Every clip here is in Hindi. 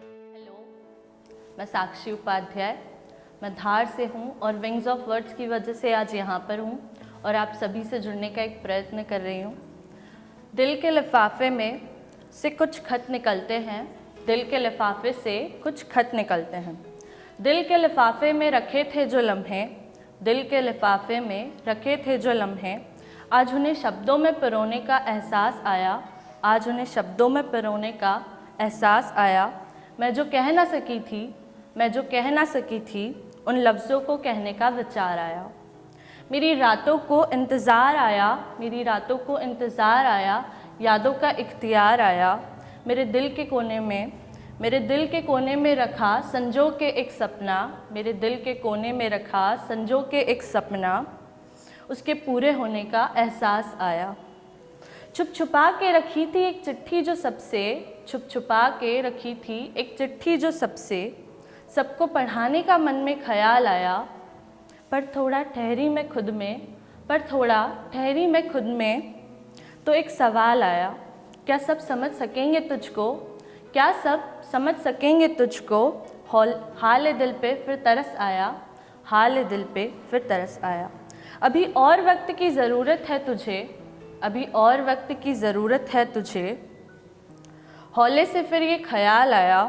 हेलो, मैं साक्षी उपाध्याय, मैं धार से हूँ और विंग्स ऑफ वर्ड्स की वजह से आज यहाँ पर हूँ और आप सभी से जुड़ने का एक प्रयत्न कर रही हूँ। दिल के लिफाफे में से कुछ खत निकलते हैं, दिल के लिफाफे से कुछ खत निकलते हैं। दिल के लिफाफे में रखे थे जो लम्हे, दिल के लिफाफे में रखे थे जो लम्हे, आज उन्हें शब्दों में पिरोने का एहसास आया, आज उन्हें शब्दों में पिरोने का एहसास आया। मैं जो कह ना सकी थी, मैं जो कह ना सकी थी, उन लफ्ज़ों को कहने का विचार आया। मेरी रातों को इंतज़ार आया, मेरी रातों को इंतज़ार आया, यादों का इख्तियार आया। मेरे दिल के कोने में, मेरे दिल के कोने में रखा संजो के एक सपना, मेरे दिल के कोने में रखा संजो के एक सपना, उसके पूरे होने का एहसास आया। छुप छुपा के रखी थी एक चिट्ठी जो सबसे, छुप छुपा के रखी थी एक चिट्ठी जो सबसे, सबको पढ़ाने का मन में ख्याल आया। पर थोड़ा ठहरी मैं खुद में, पर थोड़ा ठहरी मैं खुद में, तो एक सवाल आया, क्या सब समझ सकेंगे तुझको, क्या सब समझ सकेंगे तुझको। हाल दिल पे फिर तरस आया, हाल दिल पे फिर तरस आया। अभी और वक्त की ज़रूरत है तुझे, अभी और वक्त की ज़रूरत है तुझे। हौले से फिर ये ख्याल आया,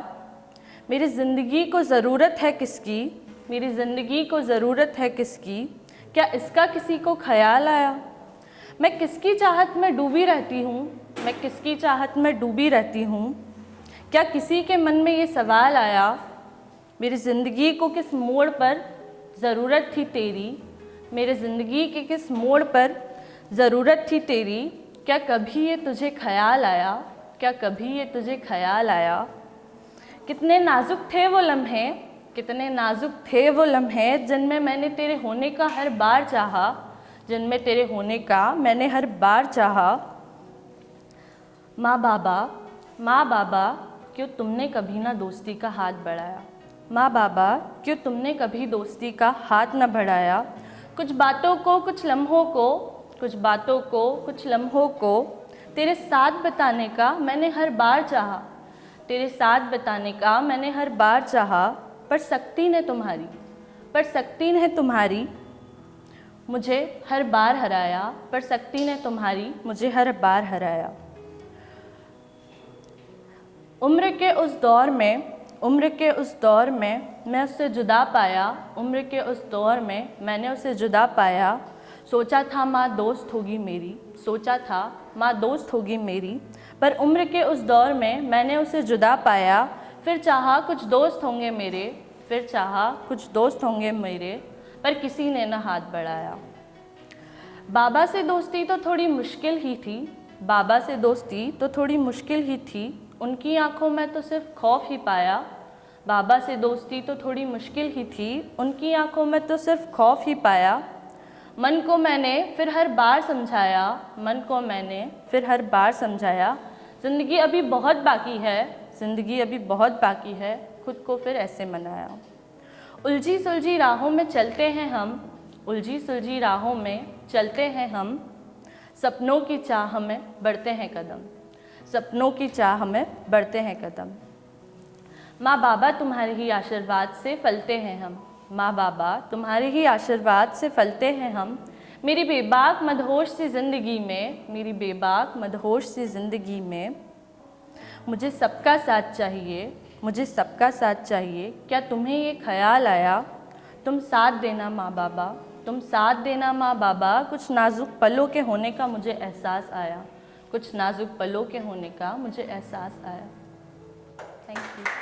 मेरी ज़िंदगी को ज़रूरत है किसकी, मेरी ज़िंदगी को ज़रूरत है किसकी, क्या इसका किसी को ख्याल आया। मैं किसकी चाहत में डूबी रहती हूँ, मैं किसकी चाहत में डूबी रहती हूँ, क्या किसी के मन में ये सवाल आया, मेरी ज़िंदगी को किस मोड़ पर ज़रूरत थी तेरी, मेरे ज़िंदगी के किस मोड़ पर ज़रूरत थी तेरी। क्या कभी ये तुझे ख्याल आया, क्या कभी ये तुझे ख्याल आया। कितने नाजुक थे वो लम्हे, कितने नाजुक थे वो लम्हे, जिनमें मैंने तेरे होने का हर बार चाहा, जिनमें तेरे होने का मैंने हर बार चाहा। माँ बाबा क्यों तुमने कभी ना दोस्ती का हाथ बढ़ाया, माँ बाबा क्यों तुमने कभी दोस्ती का हाथ न बढ़ाया। कुछ बातों को, कुछ लम्हों को, कुछ बातों को, कुछ लम्हों को तेरे साथ बिताने का मैंने हर बार चाहा, तेरे साथ बिताने का मैंने हर बार चाहा। पर शक्ति ने तुम्हारी, पर शक्ति ने तुम्हारी मुझे हर बार हराया, पर शक्ति ने तुम्हारी मुझे हर बार हराया। उम्र के उस दौर में, उम्र के उस दौर में मैं उससे जुदा पाया, उम्र के उस दौर में मैंने उसे जुदा पाया। सोचा था माँ दोस्त होगी मेरी, सोचा था माँ दोस्त होगी मेरी, पर उम्र के उस दौर में मैंने उसे जुदा पाया। फिर चाहा कुछ दोस्त होंगे मेरे, फिर चाहा कुछ दोस्त होंगे मेरे, पर किसी ने न हाथ बढ़ाया। बाबा से दोस्ती तो थोड़ी मुश्किल ही थी, बाबा से दोस्ती तो थोड़ी मुश्किल ही थी, उनकी आंखों में तो सिर्फ खौफ ही पाया। बाबा से दोस्ती तो थोड़ी मुश्किल ही थी, उनकी आंखों में तो सिर्फ खौफ ही पाया। मन को मैंने फिर हर बार समझाया, मन को मैंने फिर हर बार समझाया। ज़िंदगी अभी बहुत बाकी है, ज़िंदगी अभी बहुत बाकी है, खुद को फिर ऐसे मनाया। उलझी सुलझी राहों में चलते हैं हम, उलझी सुलझी राहों में चलते हैं हम, सपनों की चाह में बढ़ते हैं कदम, सपनों की चाह में बढ़ते हैं कदम। माँ बाबा तुम्हारे ही आशीर्वाद से फलते हैं हम, माँ बाबा तुम्हारे ही आशीर्वाद से फलते हैं हम। मेरी बेबाक मदहोश सी ज़िंदगी में, मेरी बेबाक मदहोश सी ज़िंदगी में मुझे सबका साथ चाहिए, मुझे सबका साथ चाहिए। क्या तुम्हें ये ख्याल आया, तुम साथ देना माँ बाबा, तुम साथ देना माँ बाबा। कुछ नाजुक पलों के होने का मुझे एहसास आया, कुछ नाजुक पलों के होने का मुझे एहसास आया। Thank you.